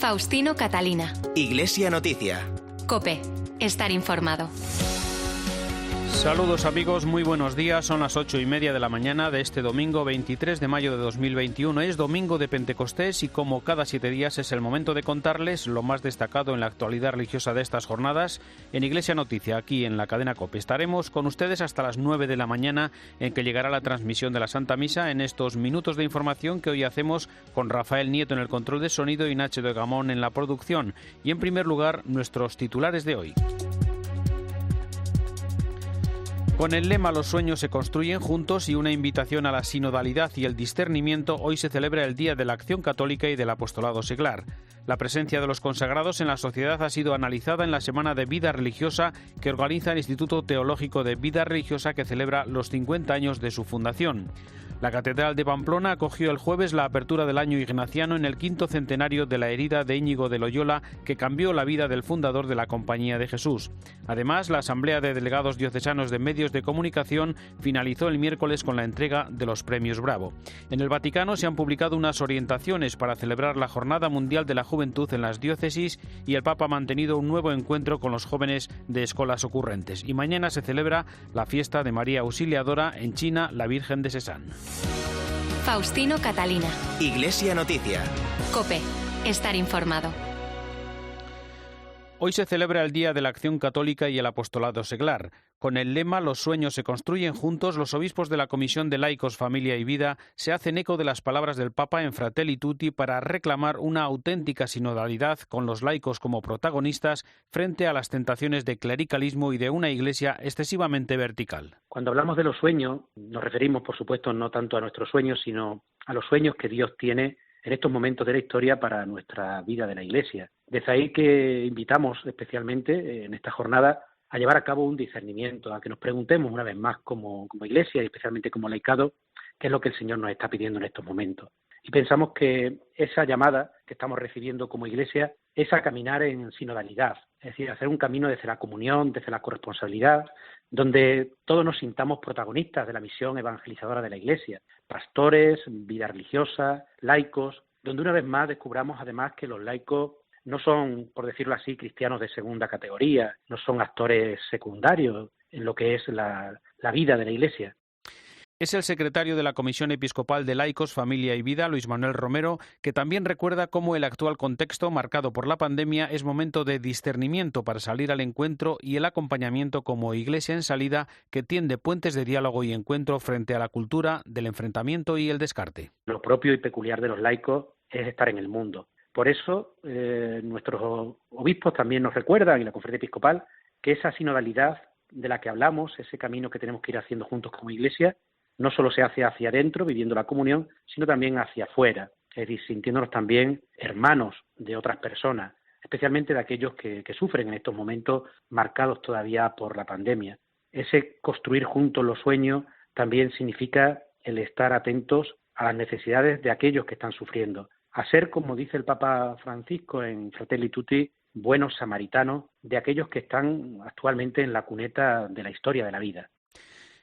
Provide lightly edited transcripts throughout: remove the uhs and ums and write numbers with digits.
Faustino Catalina. Iglesia Noticia. COPE. Estar informado. Saludos amigos, muy buenos días. Son las 8:30 de la mañana de este domingo 23 de mayo de 2021. Es domingo de Pentecostés y como cada 7 días es el momento de contarles lo más destacado en la actualidad religiosa de estas jornadas en Iglesia Noticia, aquí en la cadena COPE. Estaremos con ustedes hasta las 9 de la mañana en que llegará la transmisión de la Santa Misa en estos minutos de información que hoy hacemos con Rafael Nieto en el control de sonido y Nacho de Gamón en la producción. Y en primer lugar, nuestros titulares de hoy. Con el lema "Los sueños se construyen juntos" y una invitación a la sinodalidad y el discernimiento, hoy se celebra el Día de la Acción Católica y del Apostolado Seglar. La presencia de los consagrados en la sociedad ha sido analizada en la Semana de Vida Religiosa que organiza el Instituto Teológico de Vida Religiosa, que celebra los 50 años de su fundación. La Catedral de Pamplona acogió el jueves la apertura del año ignaciano en el 5º centenario de la herida de Íñigo de Loyola, que cambió la vida del fundador de la Compañía de Jesús. Además, la Asamblea de Delegados Diocesanos de Medios de Comunicación finalizó el miércoles con la entrega de los Premios Bravo. En el Vaticano se han publicado unas orientaciones para celebrar la Jornada Mundial de la Juventud en las diócesis y el Papa ha mantenido un nuevo encuentro con los jóvenes de escuelas ocurrentes. Y mañana se celebra la fiesta de María Auxiliadora en China, la Virgen de Sesán. Faustino Catalina. Iglesia Noticia. COPE. Estar informado. Hoy se celebra el Día de la Acción Católica y el Apostolado Seglar. Con el lema "Los sueños se construyen juntos", los obispos de la Comisión de Laicos, Familia y Vida se hacen eco de las palabras del Papa en Fratelli Tutti para reclamar una auténtica sinodalidad con los laicos como protagonistas frente a las tentaciones de clericalismo y de una Iglesia excesivamente vertical. Cuando hablamos de los sueños, nos referimos, por supuesto, no tanto a nuestros sueños, sino a los sueños que Dios tiene en estos momentos de la historia para nuestra vida de la Iglesia. Desde ahí que invitamos especialmente en esta jornada a llevar a cabo un discernimiento, a que nos preguntemos una vez más como Iglesia y especialmente como laicado, qué es lo que el Señor nos está pidiendo en estos momentos. Y pensamos que esa llamada que estamos recibiendo como Iglesia es a caminar en sinodalidad, es decir, hacer un camino desde la comunión, desde la corresponsabilidad, donde todos nos sintamos protagonistas de la misión evangelizadora de la Iglesia, pastores, vida religiosa, laicos, donde una vez más descubramos además que los laicos no son, por decirlo así, cristianos de segunda categoría, no son actores secundarios en lo que es la vida de la Iglesia. Es el secretario de la Comisión Episcopal de Laicos, Familia y Vida, Luis Manuel Romero, que también recuerda cómo el actual contexto marcado por la pandemia es momento de discernimiento para salir al encuentro y el acompañamiento como Iglesia en salida que tiende puentes de diálogo y encuentro frente a la cultura del enfrentamiento y el descarte. Lo propio y peculiar de los laicos es estar en el mundo. Por eso nuestros obispos también nos recuerdan, y la Conferencia Episcopal, que esa sinodalidad de la que hablamos, ese camino que tenemos que ir haciendo juntos como Iglesia, no solo se hace hacia adentro, viviendo la comunión, sino también hacia afuera, es decir, sintiéndonos también hermanos de otras personas, especialmente de aquellos que sufren en estos momentos marcados todavía por la pandemia. Ese construir juntos los sueños también significa el estar atentos a las necesidades de aquellos que están sufriendo, a ser, como dice el Papa Francisco en Fratelli Tutti, buenos samaritanos de aquellos que están actualmente en la cuneta de la historia de la vida.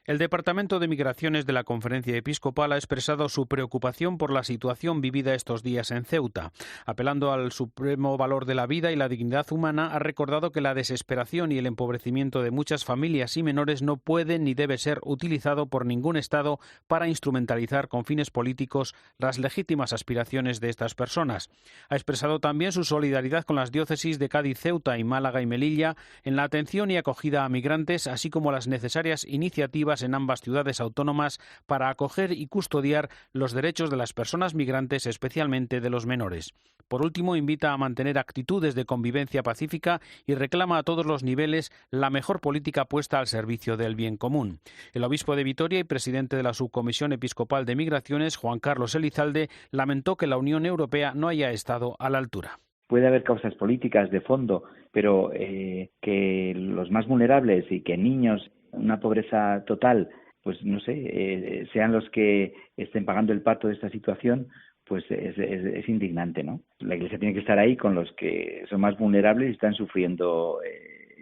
El Departamento de Migraciones de la Conferencia Episcopal ha expresado su preocupación por la situación vivida estos días en Ceuta. Apelando al supremo valor de la vida y la dignidad humana, ha recordado que la desesperación y el empobrecimiento de muchas familias y menores no puede ni debe ser utilizado por ningún Estado para instrumentalizar con fines políticos las legítimas aspiraciones de estas personas. Ha expresado también su solidaridad con las diócesis de Cádiz, Ceuta y Málaga y Melilla en la atención y acogida a migrantes, así como las necesarias iniciativas en ambas ciudades autónomas para acoger y custodiar los derechos de las personas migrantes, especialmente de los menores. Por último, invita a mantener actitudes de convivencia pacífica y reclama a todos los niveles la mejor política puesta al servicio del bien común. El obispo de Vitoria y presidente de la Subcomisión Episcopal de Migraciones, Juan Carlos Elizalde, lamentó que la Unión Europea no haya estado a la altura. Puede haber causas políticas de fondo, pero que los más vulnerables y que niños, una pobreza total, pues no sé, sean los que estén pagando el pato de esta situación, pues es indignante, ¿no? La Iglesia tiene que estar ahí con los que son más vulnerables y están sufriendo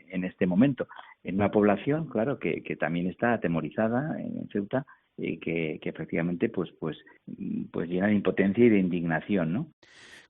en este momento. En una población, claro, que también está atemorizada en Ceuta y que efectivamente pues llena de impotencia y de indignación, ¿no?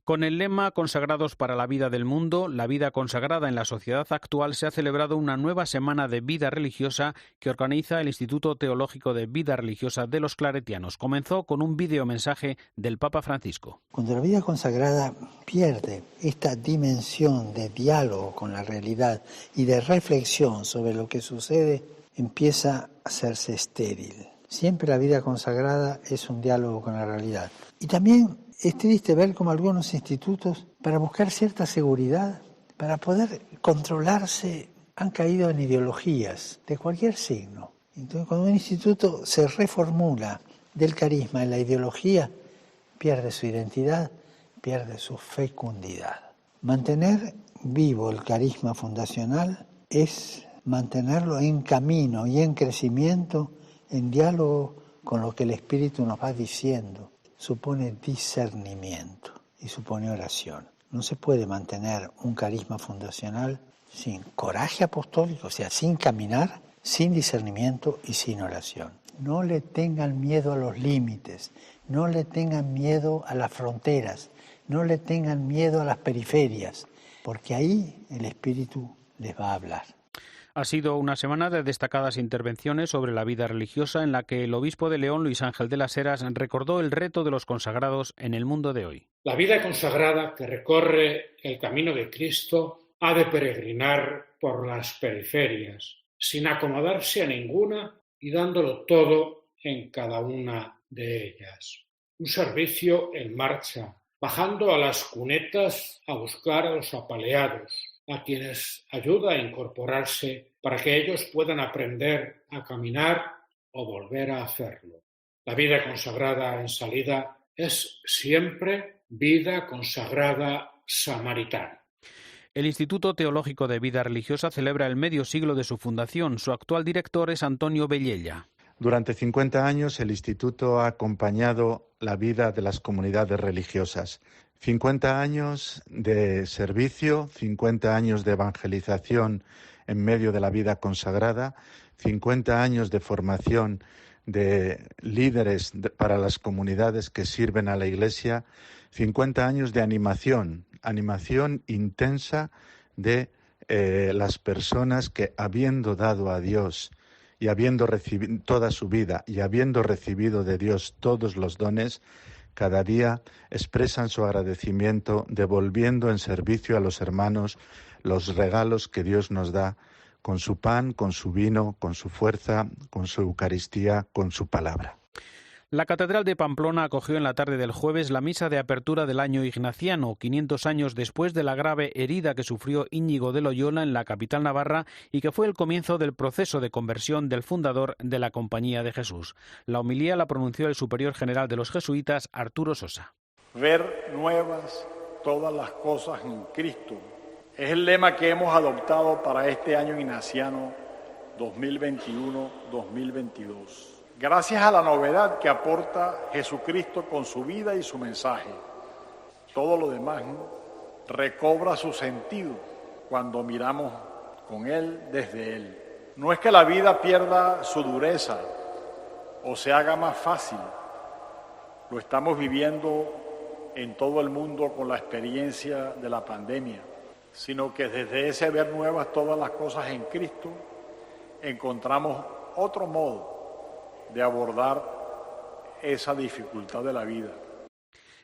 Con el lema Consagrados para la vida del mundo, la vida consagrada en la sociedad actual, se ha celebrado una nueva semana de vida religiosa que organiza el Instituto Teológico de Vida Religiosa de los Claretianos. Comenzó con un videomensaje del Papa Francisco. Cuando la vida consagrada pierde esta dimensión de diálogo con la realidad y de reflexión sobre lo que sucede, empieza a hacerse estéril. Siempre la vida consagrada es un diálogo con la realidad. Y también es triste ver cómo algunos institutos, para buscar cierta seguridad, para poder controlarse, han caído en ideologías de cualquier signo. Entonces, cuando un instituto se reformula del carisma en la ideología, pierde su identidad, pierde su fecundidad. Mantener vivo el carisma fundacional es mantenerlo en camino y en crecimiento, en diálogo con lo que el Espíritu nos va diciendo. Supone discernimiento y supone oración. No se puede mantener un carisma fundacional sin coraje apostólico, o sea, sin caminar, sin discernimiento y sin oración. No le tengan miedo a los límites, no le tengan miedo a las fronteras, no le tengan miedo a las periferias, porque ahí el Espíritu les va a hablar. Ha sido una semana de destacadas intervenciones sobre la vida religiosa en la que el obispo de León, Luis Ángel de las Heras, recordó el reto de los consagrados en el mundo de hoy. La vida consagrada que recorre el camino de Cristo ha de peregrinar por las periferias, sin acomodarse a ninguna y dándolo todo en cada una de ellas. Un servicio en marcha, bajando a las cunetas a buscar a los apaleados, a quienes ayuda a incorporarse para que ellos puedan aprender a caminar o volver a hacerlo. La vida consagrada en salida es siempre vida consagrada samaritana. El Instituto Teológico de Vida Religiosa celebra el medio siglo de su fundación. Su actual director es Antonio Bellella. Durante 50 años el Instituto ha acompañado la vida de las comunidades religiosas. 50 años de servicio, 50 años de evangelización en medio de la vida consagrada, 50 años de formación de líderes para las comunidades que sirven a la Iglesia, 50 años de animación intensa de las personas que, habiendo dado a Dios y habiendo recibido toda su vida y habiendo recibido de Dios todos los dones, cada día expresan su agradecimiento devolviendo en servicio a los hermanos los regalos que Dios nos da con su pan, con su vino, con su fuerza, con su Eucaristía, con su palabra. La Catedral de Pamplona acogió en la tarde del jueves la misa de apertura del año ignaciano, 500 años después de la grave herida que sufrió Íñigo de Loyola en la capital navarra y que fue el comienzo del proceso de conversión del fundador de la Compañía de Jesús. La homilía la pronunció el superior general de los jesuitas, Arturo Sosa. Ver nuevas todas las cosas en Cristo es el lema que hemos adoptado para este año ignaciano 2021-2022. Gracias a la novedad que aporta Jesucristo con su vida y su mensaje, todo lo demás recobra su sentido cuando miramos con Él desde Él. No es que la vida pierda su dureza o se haga más fácil. Lo estamos viviendo en todo el mundo con la experiencia de la pandemia, sino que desde ese ver nuevas todas las cosas en Cristo encontramos otro modo de abordar esa dificultad de la vida.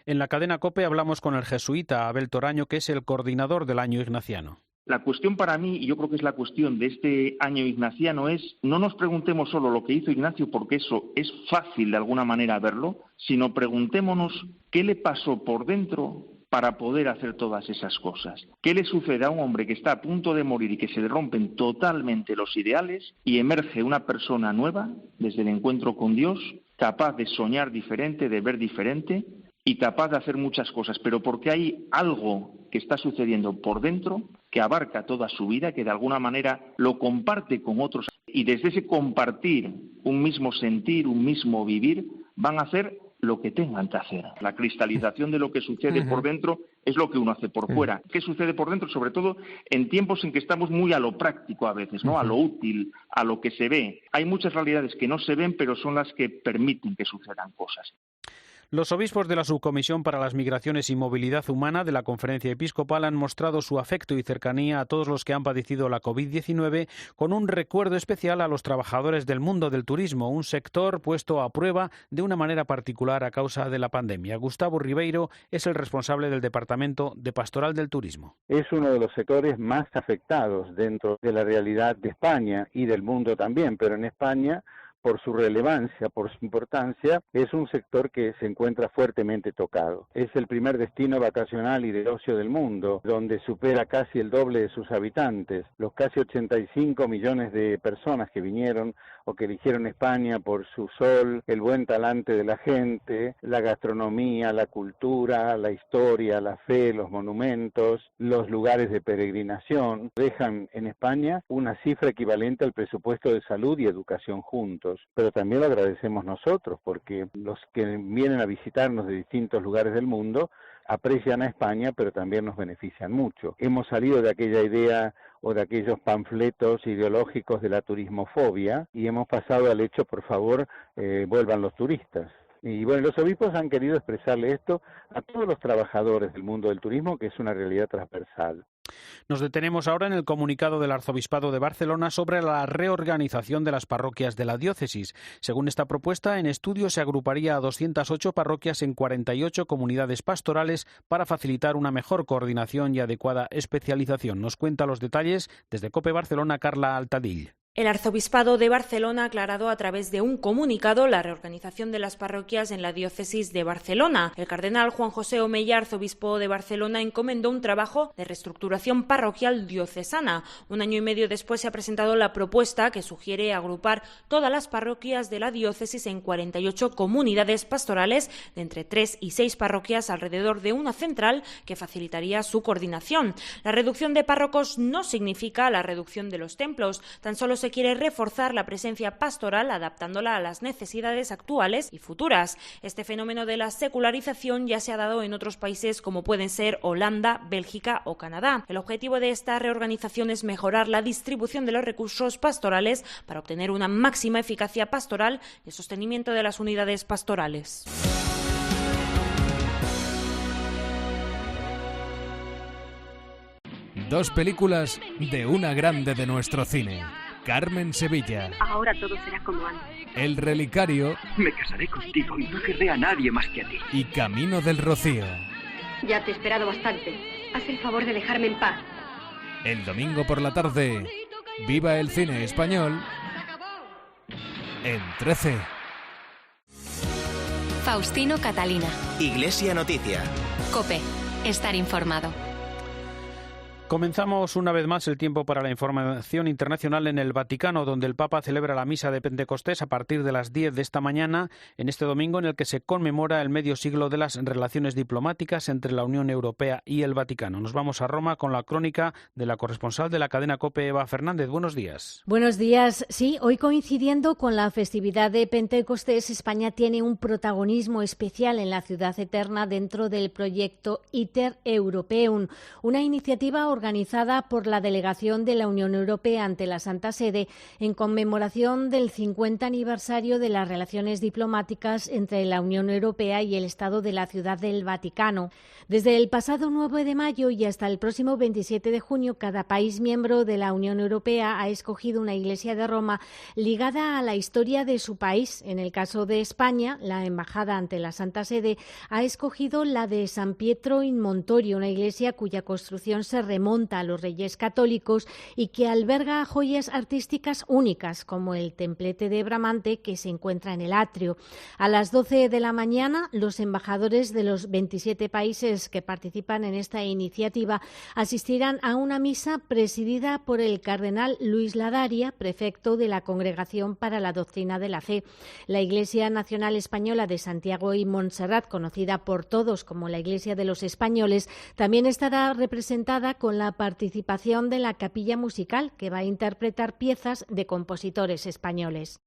En la cadena COPE hablamos con el jesuita Abel Toraño, que es el coordinador del año ignaciano. La cuestión para mí, y yo creo que es la cuestión de este año ignaciano, es no nos preguntemos solo lo que hizo Ignacio, porque eso es fácil de alguna manera verlo, sino preguntémonos qué le pasó por dentro para poder hacer todas esas cosas. ¿Qué le sucede a un hombre que está a punto de morir y que se le rompen totalmente los ideales y emerge una persona nueva desde el encuentro con Dios, capaz de soñar diferente, de ver diferente y capaz de hacer muchas cosas, pero porque hay algo que está sucediendo por dentro que abarca toda su vida, que de alguna manera lo comparte con otros y desde ese compartir un mismo sentir, un mismo vivir, van a hacer lo que tengan que hacer. La cristalización de lo que sucede por dentro es lo que uno hace por fuera. ¿Qué sucede por dentro? Sobre todo en tiempos en que estamos muy a lo práctico a veces, ¿no? A lo útil, a lo que se ve. Hay muchas realidades que no se ven, pero son las que permiten que sucedan cosas. Los obispos de la Subcomisión para las Migraciones y Movilidad Humana de la Conferencia Episcopal han mostrado su afecto y cercanía a todos los que han padecido la COVID-19, con un recuerdo especial a los trabajadores del mundo del turismo, un sector puesto a prueba de una manera particular a causa de la pandemia. Gustavo Ribeiro es el responsable del Departamento de Pastoral del Turismo. Es uno de los sectores más afectados dentro de la realidad de España y del mundo también, pero en España, por su relevancia, por su importancia, es un sector que se encuentra fuertemente tocado. Es el primer destino vacacional y de ocio del mundo, donde supera casi el doble de sus habitantes. Los casi 85 millones de personas que vinieron o que eligieron España por su sol, el buen talante de la gente, la gastronomía, la cultura, la historia, la fe, los monumentos, los lugares de peregrinación, dejan en España una cifra equivalente al presupuesto de salud y educación juntos. Pero también lo agradecemos nosotros, porque los que vienen a visitarnos de distintos lugares del mundo aprecian a España, pero también nos benefician mucho. Hemos salido de aquella idea o de aquellos panfletos ideológicos de la turismofobia y hemos pasado al hecho, por favor, vuelvan los turistas. Y bueno, los obispos han querido expresarle esto a todos los trabajadores del mundo del turismo, que es una realidad transversal. Nos detenemos ahora en el comunicado del Arzobispado de Barcelona sobre la reorganización de las parroquias de la diócesis. Según esta propuesta, en estudio se agruparía a 208 parroquias en 48 comunidades pastorales para facilitar una mejor coordinación y adecuada especialización. Nos cuenta los detalles desde COPE Barcelona, Carla Altadill. El Arzobispado de Barcelona ha aclarado a través de un comunicado la reorganización de las parroquias en la diócesis de Barcelona. El cardenal Juan José Omeya, arzobispo de Barcelona, encomendó un trabajo de reestructuración parroquial diocesana. Un año y medio después se ha presentado la propuesta que sugiere agrupar todas las parroquias de la diócesis en 48 comunidades pastorales de entre 3 y 6 parroquias alrededor de una central que facilitaría su coordinación. La reducción de párrocos no significa la reducción de los templos, tan solo se quiere reforzar la presencia pastoral adaptándola a las necesidades actuales y futuras. Este fenómeno de la secularización ya se ha dado en otros países como pueden ser Holanda, Bélgica o Canadá. El objetivo de esta reorganización es mejorar la distribución de los recursos pastorales para obtener una máxima eficacia pastoral y el sostenimiento de las unidades pastorales. Dos películas de una grande de nuestro cine. Carmen Sevilla. Ahora todo será como antes. El Relicario. Me casaré contigo y no querré a nadie más que a ti. Y Camino del Rocío. Ya te he esperado bastante. Haz el favor de dejarme en paz. El domingo por la tarde, viva el cine español en 13. Faustino Catalina. Iglesia Noticia. COPE. Estar informado. Comenzamos una vez más el tiempo para la información internacional en el Vaticano, donde el Papa celebra la misa de Pentecostés a partir de las 10 de esta mañana, en este domingo en el que se conmemora el medio siglo de las relaciones diplomáticas entre la Unión Europea y el Vaticano. Nos vamos a Roma con la crónica de la corresponsal de la cadena COPE, Eva Fernández. Buenos días. Buenos días. Sí, hoy coincidiendo con la festividad de Pentecostés, España tiene un protagonismo especial en la ciudad eterna dentro del proyecto Iter Europeum, una iniciativa organizada por la delegación de la Unión Europea ante la Santa Sede en conmemoración del 50 aniversario de las relaciones diplomáticas entre la Unión Europea y el Estado de la Ciudad del Vaticano. Desde el pasado 9 de mayo y hasta el próximo 27 de junio, cada país miembro de la Unión Europea ha escogido una iglesia de Roma ligada a la historia de su país. En el caso de España, la embajada ante la Santa Sede ha escogido la de San Pietro in Montorio, una iglesia cuya construcción se remonta a los Reyes Católicos y que alberga joyas artísticas únicas, como el templete de Bramante que se encuentra en el atrio. A las 12 de la mañana, los embajadores de los 27 países que participan en esta iniciativa asistirán a una misa presidida por el cardenal Luis Ladaria, prefecto de la Congregación para la Doctrina de la Fe. La Iglesia Nacional Española de Santiago y Montserrat, conocida por todos como la Iglesia de los Españoles, también estará representada con la participación de la Capilla Musical, que va a interpretar piezas de compositores españoles.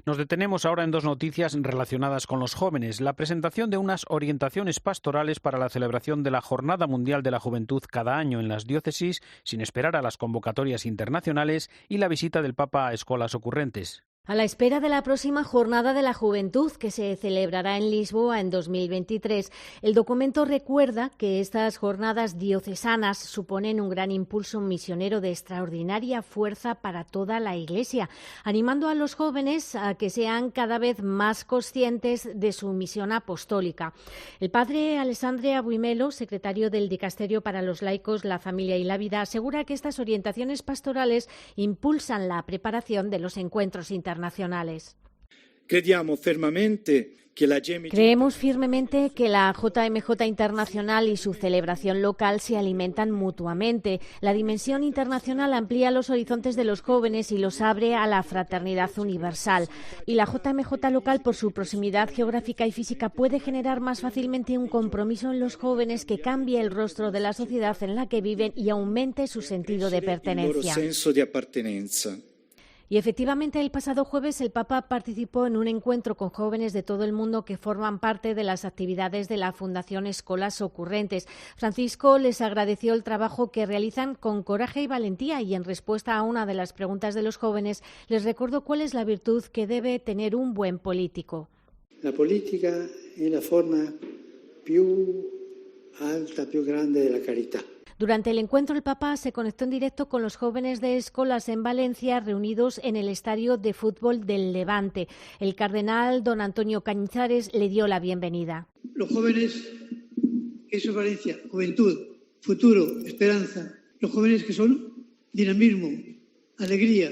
Nos detenemos ahora en dos noticias relacionadas con los jóvenes. La presentación de unas orientaciones pastorales para la celebración de la Jornada Mundial de la Juventud cada año en las diócesis, sin esperar a las convocatorias internacionales, y la visita del Papa a escuelas ocurrentes. A la espera de la próxima Jornada de la Juventud, que se celebrará en Lisboa en 2023, el documento recuerda que estas jornadas diocesanas suponen un gran impulso misionero de extraordinaria fuerza para toda la Iglesia, animando a los jóvenes a que sean cada vez más conscientes de su misión apostólica. El padre Alessandro Abuimelo, secretario del Dicasterio para los Laicos, la Familia y la Vida, asegura que estas orientaciones pastorales impulsan la preparación de los encuentros internacionales. Creemos firmemente que la JMJ Internacional y su celebración local se alimentan mutuamente. La dimensión internacional amplía los horizontes de los jóvenes y los abre a la fraternidad universal. Y la JMJ local, por su proximidad geográfica y física, puede generar más fácilmente un compromiso en los jóvenes que cambie el rostro de la sociedad en la que viven y aumente su sentido de pertenencia. Y efectivamente, el pasado jueves el Papa participó en un encuentro con jóvenes de todo el mundo que forman parte de las actividades de la Fundación Escolas Ocurrentes. Francisco les agradeció el trabajo que realizan con coraje y valentía y en respuesta a una de las preguntas de los jóvenes les recordó cuál es la virtud que debe tener un buen político. La política es la forma più alta, più grande de la carità. Durante el encuentro, el Papa se conectó en directo con los jóvenes de Escolas en Valencia reunidos en el estadio de fútbol del Levante. El cardenal don Antonio Cañizares le dio la bienvenida. Los jóvenes, eso es Valencia, juventud, futuro, esperanza. Los jóvenes que son dinamismo, alegría,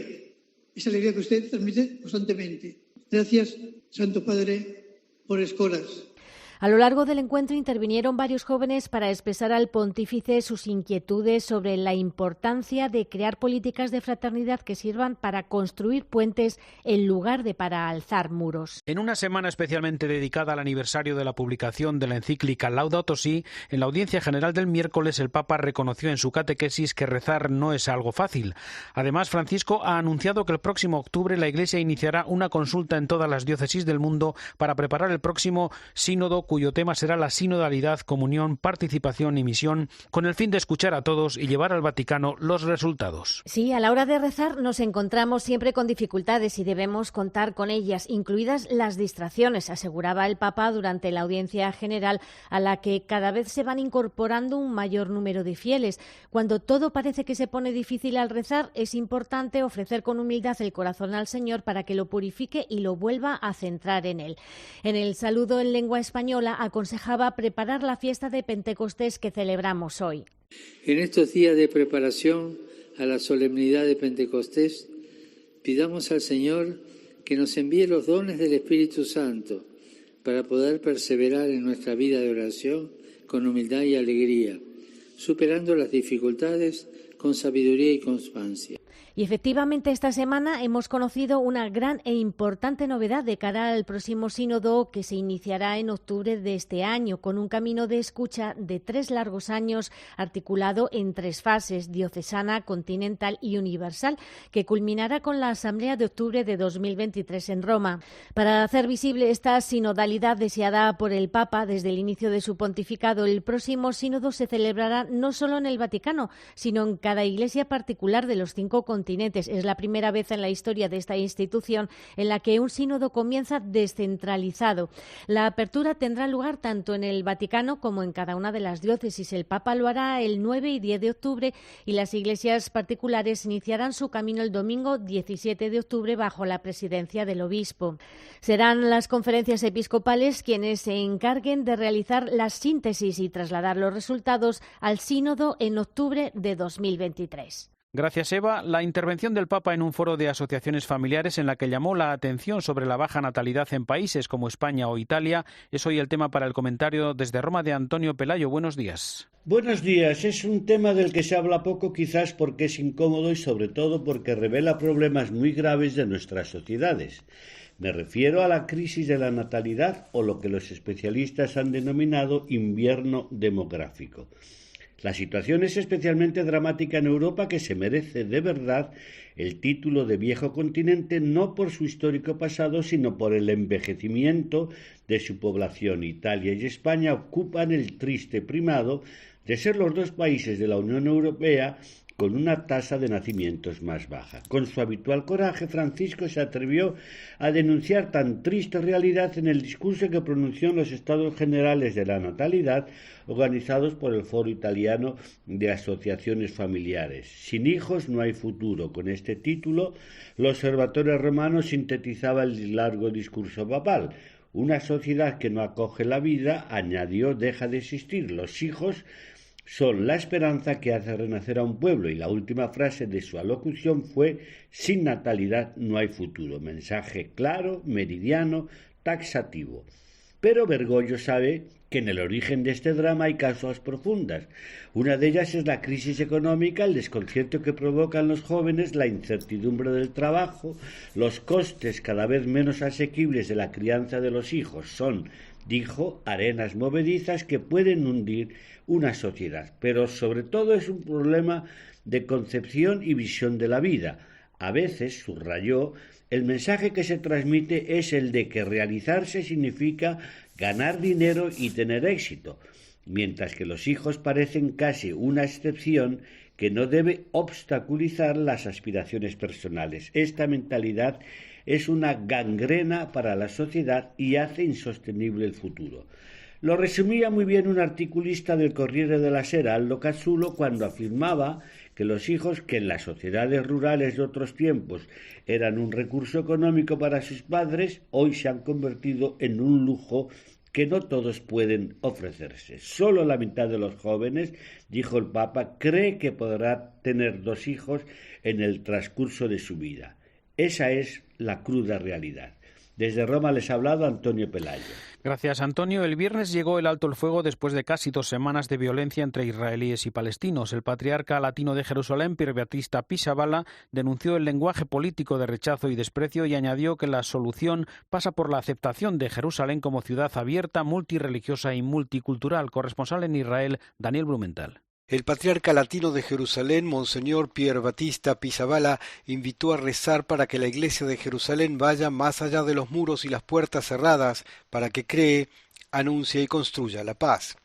esa alegría que usted transmite constantemente. Gracias, Santo Padre, por Escolas. A lo largo del encuentro intervinieron varios jóvenes para expresar al pontífice sus inquietudes sobre la importancia de crear políticas de fraternidad que sirvan para construir puentes en lugar de para alzar muros. En una semana especialmente dedicada al aniversario de la publicación de la encíclica Laudato Si, en la audiencia general del miércoles el Papa reconoció en su catequesis que rezar no es algo fácil. Además, Francisco ha anunciado que el próximo octubre la Iglesia iniciará una consulta en todas las diócesis del mundo para preparar el próximo sínodo, cuyo tema será la sinodalidad, comunión, participación y misión, con el fin de escuchar a todos y llevar al Vaticano los resultados. Sí, a la hora de rezar nos encontramos siempre con dificultades y debemos contar con ellas, incluidas las distracciones, aseguraba el Papa durante la audiencia general, a la que cada vez se van incorporando un mayor número de fieles. Cuando todo parece que se pone difícil al rezar, es importante ofrecer con humildad el corazón al Señor para que lo purifique y lo vuelva a centrar en Él. En el saludo en lengua española aconsejaba preparar la fiesta de Pentecostés que celebramos hoy. En estos días de preparación a la solemnidad de Pentecostés, pidamos al Señor que nos envíe los dones del Espíritu Santo para poder perseverar en nuestra vida de oración con humildad y alegría, superando las dificultades con sabiduría y constancia. Y efectivamente esta semana hemos conocido una gran e importante novedad de cara al próximo sínodo que se iniciará en octubre de este año, con un camino de escucha de 3 largos años articulado en 3 fases, diocesana, continental y universal, que culminará con la Asamblea de octubre de 2023 en Roma. Para hacer visible esta sinodalidad deseada por el Papa desde el inicio de su pontificado, el próximo sínodo se celebrará no solo en el Vaticano, sino en cada iglesia particular de los 5 continentes. Es la primera vez en la historia de esta institución en la que un sínodo comienza descentralizado. La apertura tendrá lugar tanto en el Vaticano como en cada una de las diócesis. El Papa lo hará el 9 y 10 de octubre y las iglesias particulares iniciarán su camino el domingo 17 de octubre bajo la presidencia del obispo. Serán las conferencias episcopales quienes se encarguen de realizar la síntesis y trasladar los resultados al sínodo en octubre de 2023. Gracias, Eva. La intervención del Papa en un foro de asociaciones familiares en la que llamó la atención sobre la baja natalidad en países como España o Italia es hoy el tema para el comentario desde Roma de Antonio Pelayo. Buenos días. Buenos días. Es un tema del que se habla poco, quizás porque es incómodo y sobre todo porque revela problemas muy graves de nuestras sociedades. Me refiero a la crisis de la natalidad o lo que los especialistas han denominado invierno demográfico. La situación es especialmente dramática en Europa, que se merece de verdad el título de viejo continente no por su histórico pasado, sino por el envejecimiento de su población. Italia y España ocupan el triste primado de ser los 2 países de la Unión Europea con una tasa de nacimientos más baja. Con su habitual coraje, Francisco se atrevió a denunciar tan triste realidad en el discurso que pronunció en los Estados Generales de la Natalidad, organizados por el Foro Italiano de Asociaciones Familiares. Sin hijos no hay futuro. Con este título, el Observatorio Romano sintetizaba el largo discurso papal. Una sociedad que no acoge la vida, añadió, deja de existir. Los hijos son la esperanza que hace renacer a un pueblo, y la última frase de su alocución fue: sin natalidad no hay futuro. Mensaje claro, meridiano, taxativo. Pero Bergoglio sabe que en el origen de este drama hay causas profundas. Una de ellas es la crisis económica, el desconcierto que provocan los jóvenes, la incertidumbre del trabajo, los costes cada vez menos asequibles de la crianza de los hijos. Son, dijo, arenas movedizas que pueden hundir una sociedad, pero sobre todo es un problema de concepción y visión de la vida. A veces, subrayó, el mensaje que se transmite es el de que realizarse significa ganar dinero y tener éxito, mientras que los hijos parecen casi una excepción que no debe obstaculizar las aspiraciones personales. Esta mentalidad es una gangrena para la sociedad y hace insostenible el futuro. Lo resumía muy bien un articulista del Corriere della Sera, Aldo Cazzulo, cuando afirmaba que los hijos, que en las sociedades rurales de otros tiempos eran un recurso económico para sus padres, hoy se han convertido en un lujo que no todos pueden ofrecerse. Solo la mitad de los jóvenes, dijo el Papa, cree que podrá tener 2 hijos en el transcurso de su vida. Esa es la cruda realidad. Desde Roma les ha hablado Antonio Pelayo. Gracias, Antonio. El viernes llegó el alto el fuego después de casi 2 semanas de violencia entre israelíes y palestinos. El patriarca latino de Jerusalén, Pier Battista Pizzaballa, denunció el lenguaje político de rechazo y desprecio y añadió que la solución pasa por la aceptación de Jerusalén como ciudad abierta, multirreligiosa y multicultural. Corresponsal en Israel, Daniel Blumenthal. El patriarca latino de Jerusalén, Monseñor Pier Battista Pizzaballa, invitó a rezar para que la Iglesia de Jerusalén vaya más allá de los muros y las puertas cerradas, para que cree, anuncie y construya la paz.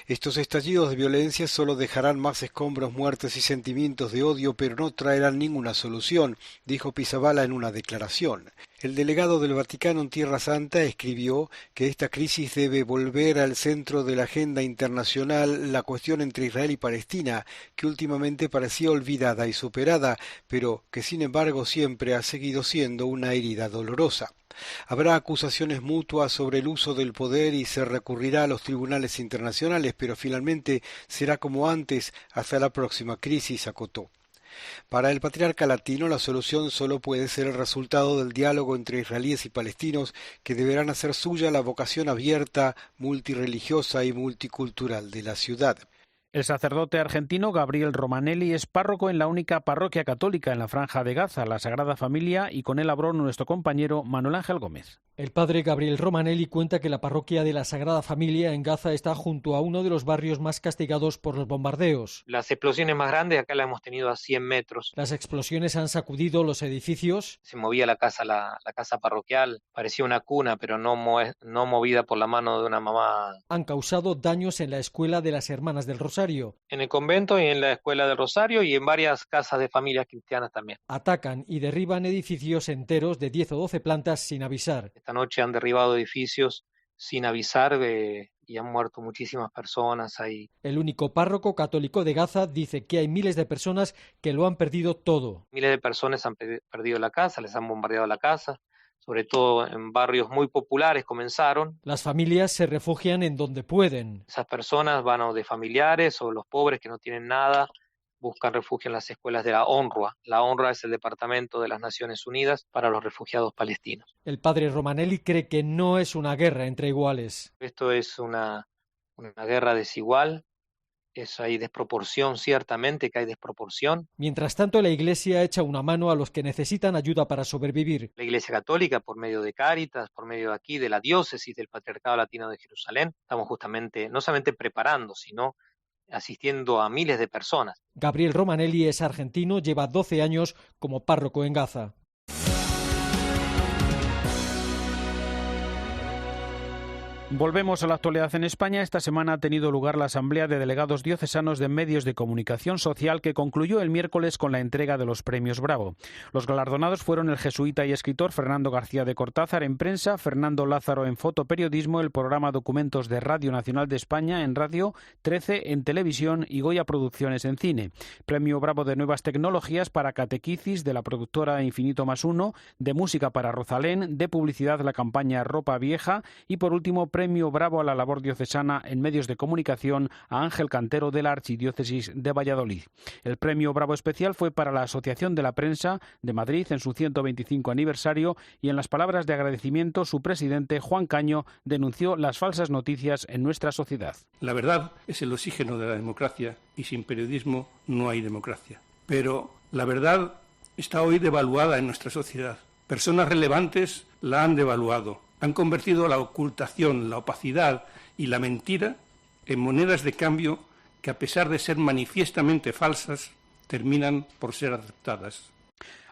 Estos estallidos de violencia solo dejarán más escombros, muertes y sentimientos de odio, pero no traerán ninguna solución, dijo Pizzaballa en una declaración. El delegado del Vaticano en Tierra Santa escribió que esta crisis debe volver al centro de la agenda internacional la cuestión entre Israel y Palestina, que últimamente parecía olvidada y superada, pero que sin embargo siempre ha seguido siendo una herida dolorosa. Habrá acusaciones mutuas sobre el uso del poder y se recurrirá a los tribunales internacionales, pero finalmente será como antes hasta la próxima crisis, acotó. Para el patriarca latino, la solución solo puede ser el resultado del diálogo entre israelíes y palestinos, que deberán hacer suya la vocación abierta, multirreligiosa y multicultural de la ciudad. El sacerdote argentino Gabriel Romanelli es párroco en la única parroquia católica en la Franja de Gaza, la Sagrada Familia, y con él habló nuestro compañero Manuel Ángel Gómez. El padre Gabriel Romanelli cuenta que la parroquia de la Sagrada Familia en Gaza está junto a uno de los barrios más castigados por los bombardeos. Las explosiones más grandes acá las hemos tenido a 100 metros. Las explosiones han sacudido los edificios. Se movía la casa parroquial, parecía una cuna, pero no movida por la mano de una mamá. Han causado daños en la escuela de las Hermanas del Rosario. En el convento y en la escuela del Rosario y en varias casas de familias cristianas también. Atacan y derriban edificios enteros de 10 o 12 plantas sin avisar. Esta noche han derribado edificios sin avisar y han muerto muchísimas personas ahí. El único párroco católico de Gaza dice que hay miles de personas que lo han perdido todo. Miles de personas han perdido la casa, les han bombardeado la casa. Sobre todo en barrios muy populares comenzaron. Las familias se refugian en donde pueden. Esas personas van o de familiares o los pobres que no tienen nada, buscan refugio en las escuelas de la UNRWA. La UNRWA es el Departamento de las Naciones Unidas para los Refugiados Palestinos. El padre Romanelli cree que no es una guerra entre iguales. Esto es una guerra desigual. Hay desproporción, ciertamente que hay desproporción. Mientras tanto, la Iglesia echa una mano a los que necesitan ayuda para sobrevivir. La Iglesia Católica, por medio de Cáritas, por medio de aquí, de la diócesis del Patriarcado Latino de Jerusalén, estamos justamente, no solamente preparando, sino asistiendo a miles de personas. Gabriel Romanelli es argentino, lleva 12 años como párroco en Gaza. Volvemos a la actualidad en España. Esta semana ha tenido lugar la Asamblea de Delegados Diocesanos de Medios de Comunicación Social, que concluyó el miércoles con la entrega de los premios Bravo. Los galardonados fueron el jesuita y escritor Fernando García de Cortázar en prensa, Fernando Lázaro en fotoperiodismo, el programa Documentos de Radio Nacional de España en radio, 13 en televisión y Goya Producciones en cine. Premio Bravo de Nuevas Tecnologías para Catequicis de la productora Infinito Más Uno, de música para Rosalén, de publicidad la campaña Ropa Vieja y por último Premio Bravo a la labor diocesana en medios de comunicación a Ángel Cantero de la Archidiócesis de Valladolid. El Premio Bravo especial fue para la Asociación de la Prensa de Madrid en su 125 aniversario y en las palabras de agradecimiento su presidente Juan Caño denunció las falsas noticias en nuestra sociedad. La verdad es el oxígeno de la democracia y sin periodismo no hay democracia. Pero la verdad está hoy devaluada en nuestra sociedad. Personas relevantes la han devaluado. Han convertido la ocultación, la opacidad y la mentira en monedas de cambio que, a pesar de ser manifiestamente falsas, terminan por ser aceptadas.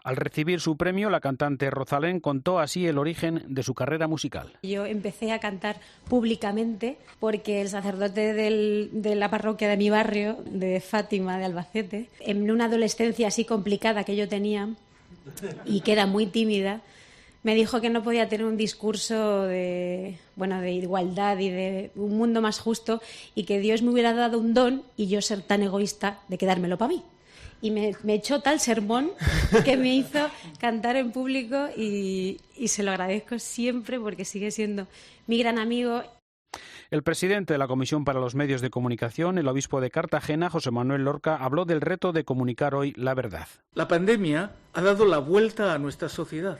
Al recibir su premio, la cantante Rosalén contó así el origen de su carrera musical. Yo empecé a cantar públicamente porque el sacerdote de la parroquia de mi barrio, de Fátima, de Albacete, en una adolescencia así complicada que yo tenía y que era muy tímida, me dijo que no podía tener un discurso de igualdad y de un mundo más justo y que Dios me hubiera dado un don y yo ser tan egoísta de quedármelo para mí. Y me echó tal sermón que me hizo cantar en público y se lo agradezco siempre porque sigue siendo mi gran amigo. El presidente de la Comisión para los Medios de Comunicación, el obispo de Cartagena, José Manuel Lorca, habló del reto de comunicar hoy la verdad. La pandemia ha dado la vuelta a nuestra sociedad.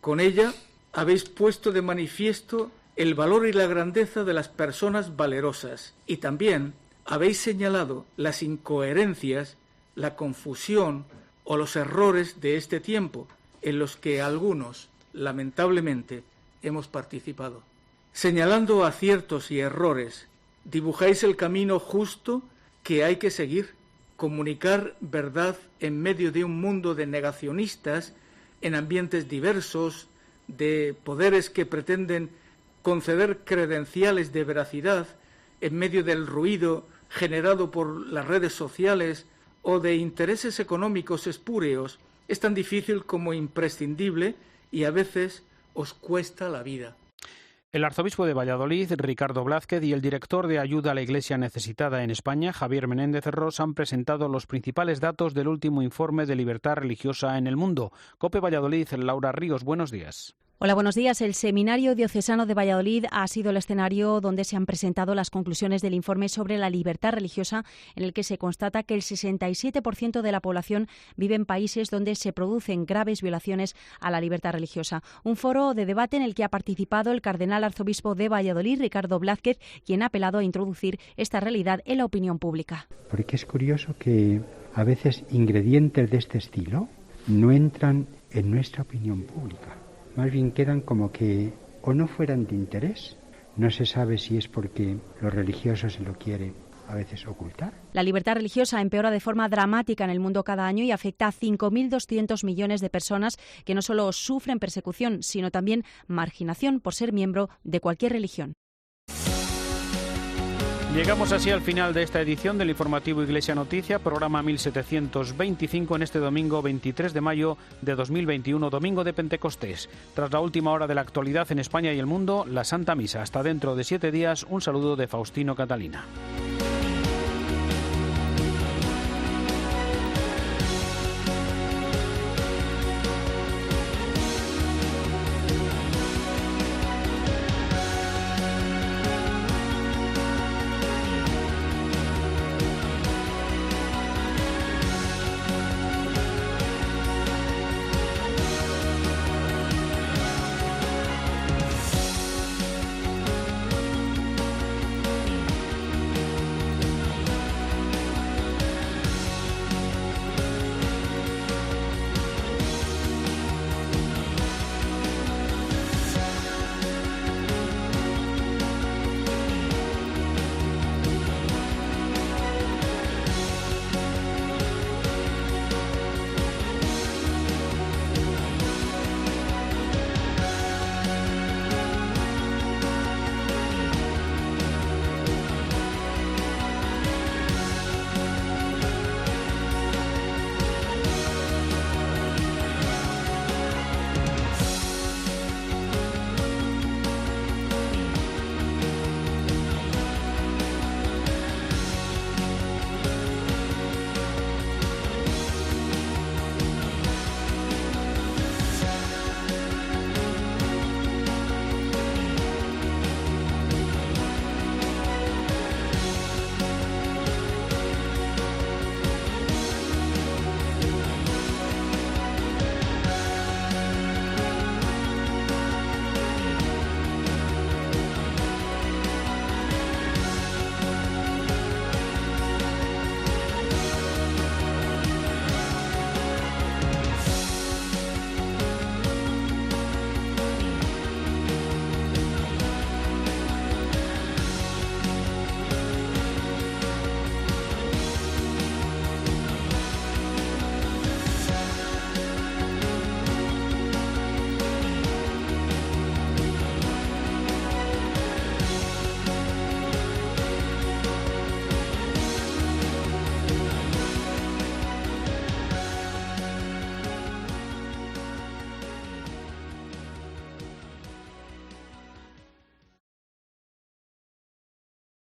Con ella habéis puesto de manifiesto el valor y la grandeza de las personas valerosas y también habéis señalado las incoherencias, la confusión o los errores de este tiempo en los que algunos, lamentablemente, hemos participado. Señalando aciertos y errores, dibujáis el camino justo que hay que seguir, comunicar verdad en medio de un mundo de negacionistas, en ambientes diversos, de poderes que pretenden conceder credenciales de veracidad en medio del ruido generado por las redes sociales o de intereses económicos espúreos, es tan difícil como imprescindible y a veces os cuesta la vida. El arzobispo de Valladolid, Ricardo Blázquez, y el director de Ayuda a la Iglesia Necesitada en España, Javier Menéndez Ros, han presentado los principales datos del último informe de libertad religiosa en el mundo. COPE Valladolid, Laura Ríos, buenos días. Hola, buenos días. El Seminario Diocesano de Valladolid ha sido el escenario donde se han presentado las conclusiones del informe sobre la libertad religiosa, en el que se constata que el 67% de la población vive en países donde se producen graves violaciones a la libertad religiosa. Un foro de debate en el que ha participado el cardenal arzobispo de Valladolid, Ricardo Blázquez, quien ha apelado a introducir esta realidad en la opinión pública. Porque es curioso que a veces ingredientes de este estilo no entran en nuestra opinión pública. Más bien quedan como que o no fueran de interés, no se sabe si es porque los religiosos se lo quieren a veces ocultar. La libertad religiosa empeora de forma dramática en el mundo cada año y afecta a 5.200 millones de personas que no solo sufren persecución, sino también marginación por ser miembro de cualquier religión. Llegamos así al final de esta edición del informativo Iglesia Noticia, programa 1725 en este domingo 23 de mayo de 2021, domingo de Pentecostés. Tras la última hora de la actualidad en España y el mundo, la Santa Misa. Hasta dentro de 7 días, un saludo de Faustino Catalina.